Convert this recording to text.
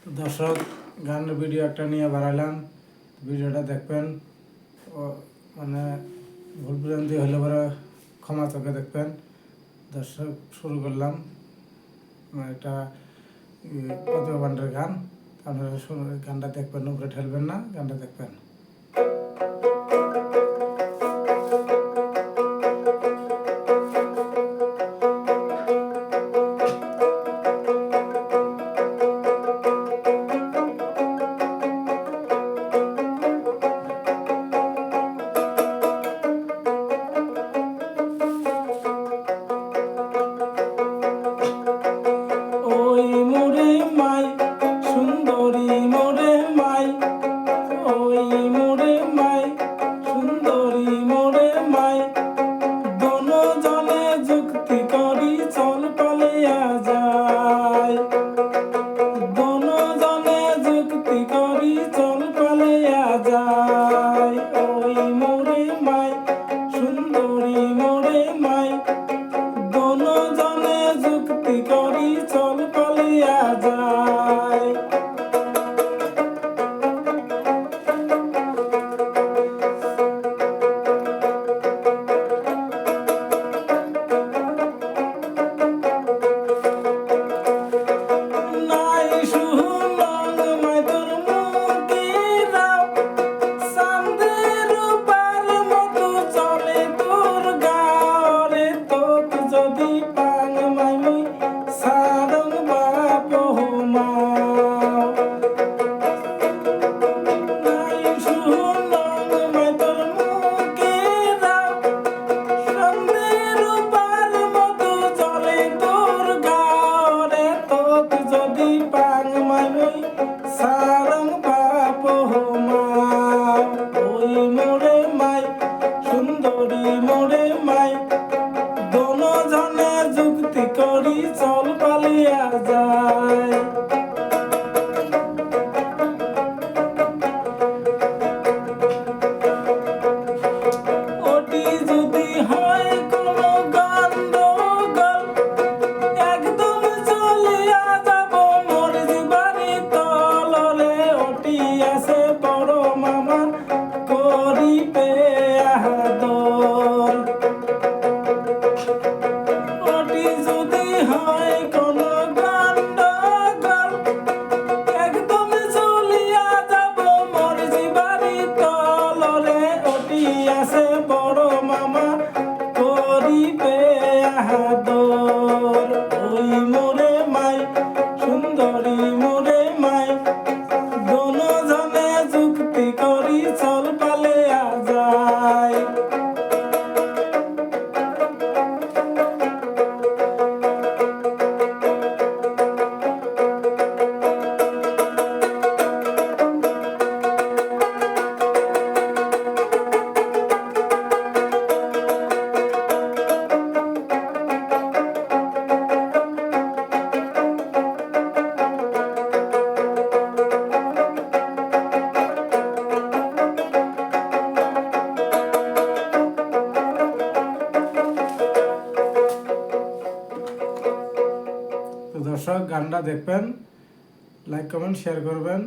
তো দর্শক, গানের ভিডিও একটা নিয়ে বাড়াইলাম, ভিডিওটা দেখবেন। ও মানে ভুল ভ্রান্তি হলে পরে ক্ষমা চোখে দেখবেন। দর্শক, শুরু করলাম। এটা প্রতিভা বান্ডের গান। আপনারা গানটা দেখবেন, উপরে ঠেলবেন না, গানটা দেখবেন। চল পালিয়া যায়। ওটি যদি হয় কোনো গন্ডগোল, একদম চলিয়া যাব মোর জীবারি তলরে। ওটি আছে বড় মামা করিবে আদর। ওটি যদি হয় কোনো গন্ডগোল, একদম চলিয়া যাব মোর জীবারি তলরে। ওটি আছে বড় মামা করিবে আদর। ওই মোরে মাই সুন্দরী মোরে মাই, দোনোজনে যুক্তি করি চল পালিয়া যায়। দর্শক, গানটা দেখবেন, লাইক কমেন্ট শেয়ার করবেন।